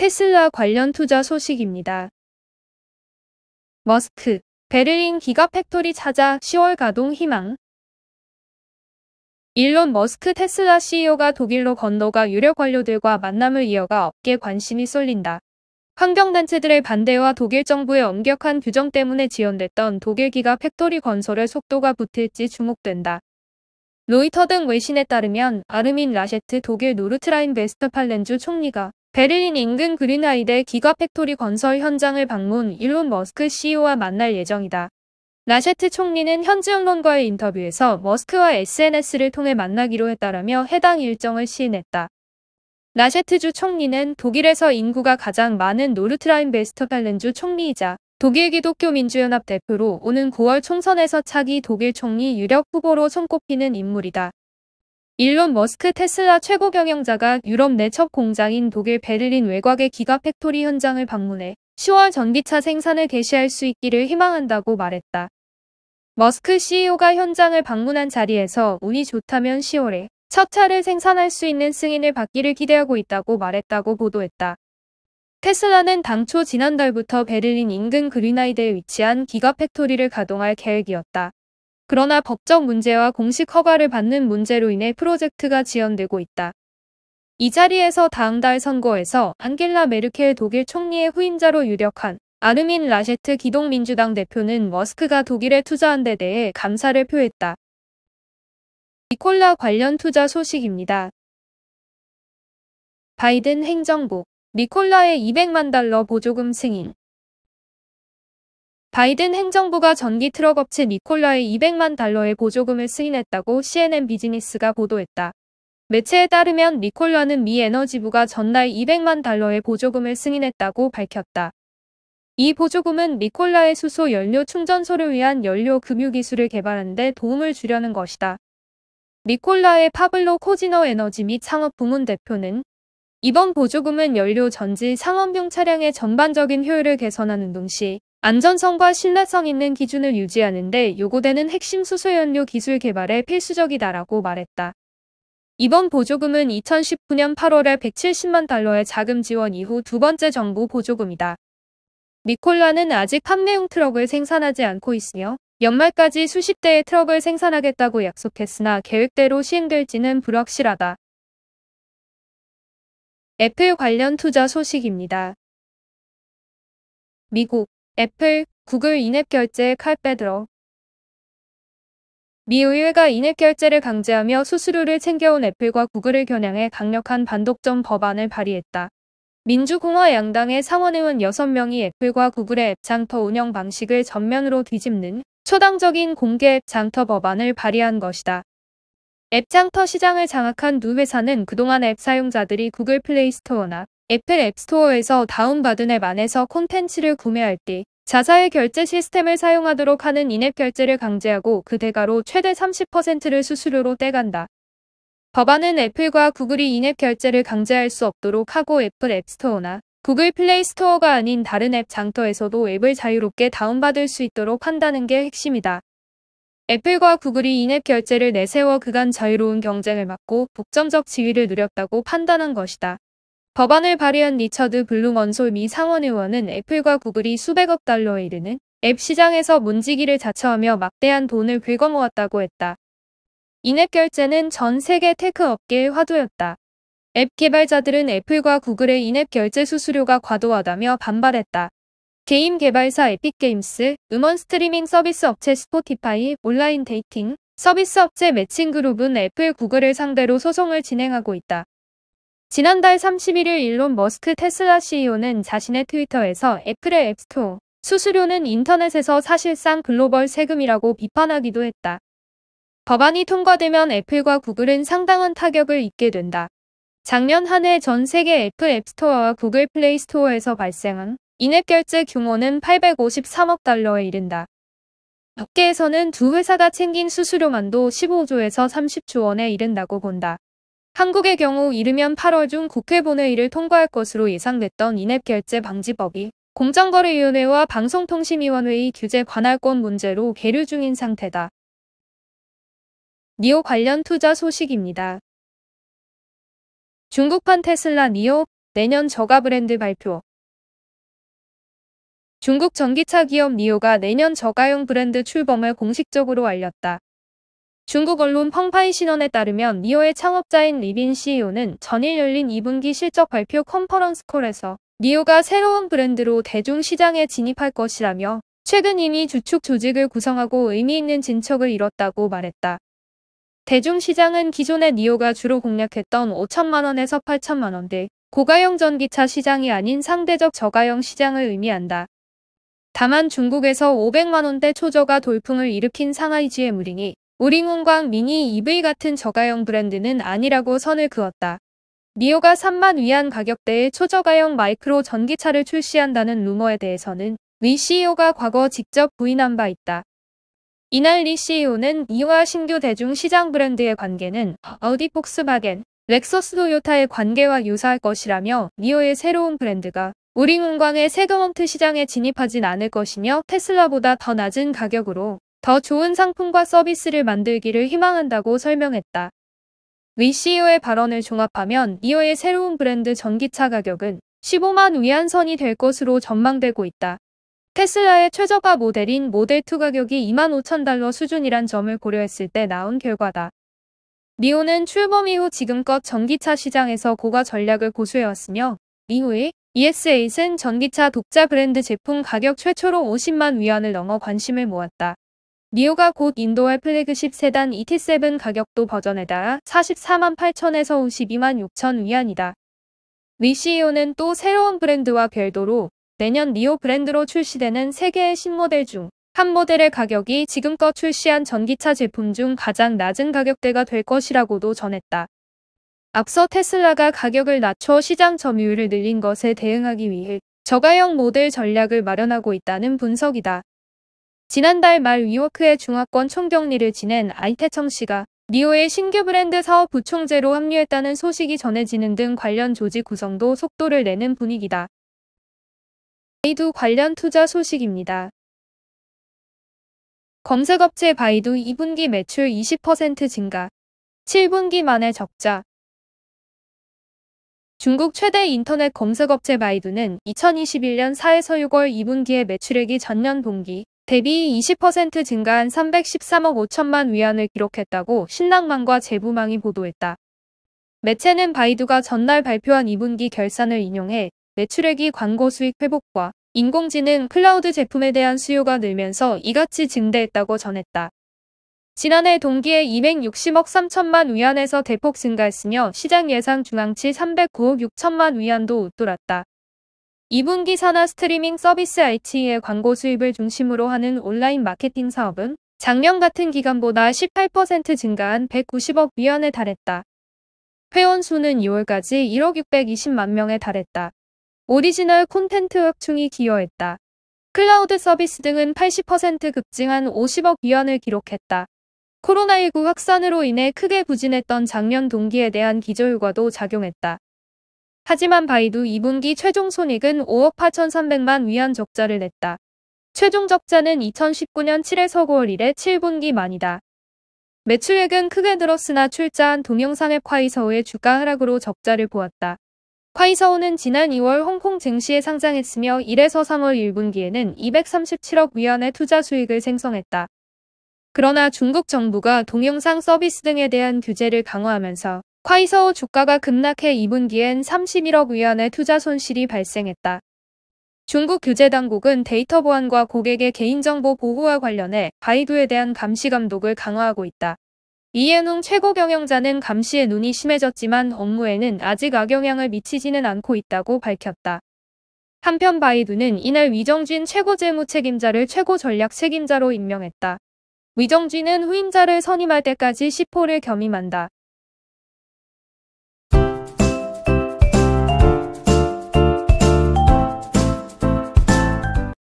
테슬라 관련 투자 소식입니다. 머스크, 베를린 기가팩토리 찾아 10월 가동 희망. 일론 머스크 테슬라 CEO가 독일로 건너가 유력 관료들과 만남을 이어가 업계 관심이 쏠린다. 환경단체들의 반대와 독일 정부의 엄격한 규정 때문에 지연됐던 독일 기가팩토리 건설의 속도가 붙을지 주목된다. 로이터 등 외신에 따르면 아르민 라셰트 독일 노르트라인 베스트팔렌주 총리가 베를린 인근 그린하이데 기가팩토리 건설 현장을 방문 일론 머스크 CEO와 만날 예정이다. 라셰트 총리는 현지 언론과의 인터뷰에서 머스크와 SNS를 통해 만나기로 했다라며 해당 일정을 시인했다. 라셰트주 총리는 독일에서 인구가 가장 많은 노르트라인 베스트팔렌주 총리이자 독일 기독교민주연합 대표로 오는 9월 총선에서 차기 독일 총리 유력 후보로 손꼽히는 인물이다. 일론 머스크 테슬라 최고 경영자가 유럽 내 첫 공장인 독일 베를린 외곽의 기가팩토리 현장을 방문해 10월 전기차 생산을 개시할 수 있기를 희망한다고 말했다. 머스크 CEO가 현장을 방문한 자리에서 운이 좋다면 10월에 첫 차를 생산할 수 있는 승인을 받기를 기대하고 있다고 말했다고 보도했다. 테슬라는 당초 지난달부터 베를린 인근 그린하이드에 위치한 기가팩토리를 가동할 계획이었다. 그러나 법적 문제와 공식 허가를 받는 문제로 인해 프로젝트가 지연되고 있다. 이 자리에서 다음 달 선거에서 앙겔라 메르켈 독일 총리의 후임자로 유력한 아르민 라셰트 기독민주당 대표는 머스크가 독일에 투자한 데 대해 감사를 표했다. 니콜라 관련 투자 소식입니다. 바이든 행정부, 니콜라의 $200만 보조금 승인. 바이든 행정부가 전기 트럭 업체 니콜라의 $200만 보조금을 승인했다고 CNN 비즈니스가 보도했다. 매체에 따르면 니콜라는 미 에너지부가 전날 $200만 보조금을 승인했다고 밝혔다. 이 보조금은 니콜라의 수소 연료 충전소를 위한 연료 금유 기술을 개발하는 데 도움을 주려는 것이다. 니콜라의 파블로 코지너 에너지 및 상업 부문 대표는 이번 보조금은 연료 전지 상업용 차량의 전반적인 효율을 개선하는 동시에 안전성과 신뢰성 있는 기준을 유지하는 데 요구되는 핵심 수소연료 기술 개발에 필수적이다라고 말했다. 이번 보조금은 2019년 8월에 $170만 자금 지원 이후 두 번째 정부 보조금이다. 니콜라는 아직 판매용 트럭을 생산하지 않고 있으며 연말까지 수십 대의 트럭을 생산하겠다고 약속했으나 계획대로 시행될지는 불확실하다. 애플 관련 투자 소식입니다. 미국, 애플, 구글 인앱 결제 칼 빼들어. 미 의회가 인앱 결제를 강제하며 수수료를 챙겨온 애플과 구글을 겨냥해 강력한 반독점 법안을 발의했다. 민주공화 양당의 상원의원 6명이 애플과 구글의 앱 장터 운영 방식을 전면으로 뒤집는 초당적인 공개 앱 장터 법안을 발의한 것이다. 앱 장터 시장을 장악한 두 회사는 그동안 앱 사용자들이 구글 플레이 스토어나 애플 앱 스토어에서 다운받은 앱 안에서 콘텐츠를 구매할 때 자사의 결제 시스템을 사용하도록 하는 인앱 결제를 강제하고 그 대가로 최대 30%를 수수료로 떼간다. 법안은 애플과 구글이 인앱 결제를 강제할 수 없도록 하고 애플 앱 스토어나 구글 플레이 스토어가 아닌 다른 앱 장터에서도 앱을 자유롭게 다운받을 수 있도록 한다는 게 핵심이다. 애플과 구글이 인앱 결제를 내세워 그간 자유로운 경쟁을 막고 독점적 지위를 누렸다고 판단한 것이다. 법안을 발의한 리처드 블룸원솔 미 상원의원은 애플과 구글이 수백억 달러에 이르는 앱 시장에서 문지기를 자처하며 막대한 돈을 긁어모았다고 했다. 인앱 결제는 전 세계 테크 업계의 화두였다. 앱 개발자들은 애플과 구글의 인앱 결제 수수료가 과도하다며 반발했다. 게임 개발사 에픽게임스, 음원 스트리밍 서비스 업체 스포티파이, 온라인 데이팅 서비스 업체 매칭그룹은 애플, 구글을 상대로 소송을 진행하고 있다. 지난달 31일 일론 머스크 테슬라 CEO는 자신의 트위터에서 애플의 앱스토어 수수료는 인터넷에서 사실상 글로벌 세금이라고 비판하기도 했다. 법안이 통과되면 애플과 구글은 상당한 타격을 입게 된다. 작년 한 해 전 세계 애플 앱스토어와 구글 플레이 스토어에서 발생한 인앱 결제 규모는 $853억 이른다. 업계에서는 두 회사가 챙긴 수수료만도 15조에서 30조 원에 이른다고 본다. 한국의 경우 이르면 8월 중 국회 본회의를 통과할 것으로 예상됐던 인앱 결제 방지법이 공정거래위원회와 방송통신위원회의 규제 관할권 문제로 계류 중인 상태다. 니오 관련 투자 소식입니다. 중국판 테슬라 니오, 내년 저가 브랜드 발표. 중국 전기차 기업 니오가 내년 저가형 브랜드 출범을 공식적으로 알렸다. 중국 언론 펑파이 신원에 따르면 니오의 창업자인 리빈 CEO는 전일 열린 2분기 실적 발표 컨퍼런스콜에서 니오가 새로운 브랜드로 대중시장에 진입할 것이라며 최근 이미 주축 조직을 구성하고 의미 있는 진척을 이뤘다고 말했다. 대중시장은 기존의 니오가 주로 공략했던 5천만 원에서 8천만 원대 고가형 전기차 시장이 아닌 상대적 저가형 시장을 의미한다. 다만 중국에서 500만 원대 초저가 돌풍을 일으킨 상하이 GM 우링운광 미니 EV 같은 저가형 브랜드는 아니라고 선을 그었다. 니오가 3만 위안 가격대의 초저가형 마이크로 전기차를 출시한다는 루머에 대해서는 리 CEO가 과거 직접 부인한 바 있다. 이날 리 CEO는 니오와 신규 대중 시장 브랜드의 관계는 아우디 폭스바겐, 렉서스 토요타의 관계와 유사할 것이라며 니오의 새로운 브랜드가 우링운광의 세그먼트 시장에 진입하진 않을 것이며 테슬라보다 더 낮은 가격으로 더 좋은 상품과 서비스를 만들기를 희망한다고 설명했다. 리 CEO의 발언을 종합하면 니오의 새로운 브랜드 전기차 가격은 15만 위안 선이 될 것으로 전망되고 있다. 테슬라의 최저가 모델인 모델2 가격이 25,000달러 수준이란 점을 고려했을 때 나온 결과다. 니오는 출범 이후 지금껏 전기차 시장에서 고가 전략을 고수해왔으며 이후에 ES8은 전기차 독자 브랜드 제품 가격 최초로 50만 위안을 넘어 관심을 모았다. 니오가 곧 인도할 플래그십 세단 ET7 가격도 버전에 따라 44만 8천에서 52만 6천 위안이다. 리 CEO는 또 새로운 브랜드와 별도로 내년 니오 브랜드로 출시되는 3개의 신모델 중 한 모델의 가격이 지금껏 출시한 전기차 제품 중 가장 낮은 가격대가 될 것이라고도 전했다. 앞서 테슬라가 가격을 낮춰 시장 점유율을 늘린 것에 대응하기 위해 저가형 모델 전략을 마련하고 있다는 분석이다. 지난달 말 위워크의 중화권 총경리를 지낸 아이태청 씨가 니오의 신규 브랜드 사업 부총재로 합류했다는 소식이 전해지는 등 관련 조직 구성도 속도를 내는 분위기다. 바이두 관련 투자 소식입니다. 검색업체 바이두 2분기 매출 20% 증가, 7분기 만에 적자. 중국 최대 인터넷 검색업체 바이두는 2021년 4에서 6월 2분기의 매출액이 전년 동기 대비 20% 증가한 313억 5천만 위안을 기록했다고 신랑망과 제부망이 보도했다. 매체는 바이두가 전날 발표한 2분기 결산을 인용해 매출액이 광고 수익 회복과 인공지능 클라우드 제품에 대한 수요가 늘면서 이같이 증대했다고 전했다. 지난해 동기에 260억 3천만 위안에서 대폭 증가했으며 시장 예상 중앙치 309억 6천만 위안도 웃돌았다. 2분기 산하 스트리밍 서비스 IT의 광고 수입을 중심으로 하는 온라인 마케팅 사업은 작년 같은 기간보다 18% 증가한 190억 위안에 달했다. 회원 수는 2월까지 1억 620만 명에 달했다. 오리지널 콘텐츠 확충이 기여했다. 클라우드 서비스 등은 80% 급증한 50억 위안을 기록했다. 코로나19 확산으로 인해 크게 부진했던 작년 동기에 대한 기저효과도 작용했다. 하지만 바이두 2분기 최종 손익은 5억 8,300만 위안 적자를 냈다. 최종 적자는 2019년 7에서 9월 이래 7분기 만이다. 매출액은 크게 늘었으나 출자한 동영상앱 콰이서우의 주가 하락으로 적자를 보았다. 콰이서우는 지난 2월 홍콩 증시에 상장했으며 1에서 3월 1분기에는 237억 위안의 투자 수익을 생성했다. 그러나 중국 정부가 동영상 서비스 등에 대한 규제를 강화하면서 콰이서우 주가가 급락해 2분기엔 31억 위안의 투자 손실이 발생했다. 중국 규제 당국은 데이터 보안과 고객의 개인정보 보호와 관련해 바이두에 대한 감시 감독을 강화하고 있다. 이현웅 최고 경영자는 감시에 눈이 심해졌지만 업무에는 아직 악영향을 미치지는 않고 있다고 밝혔다. 한편 바이두는 이날 위정쥔 최고 재무 책임자를 최고 전략 책임자로 임명했다. 위정쥔은 후임자를 선임할 때까지 10호를 겸임한다.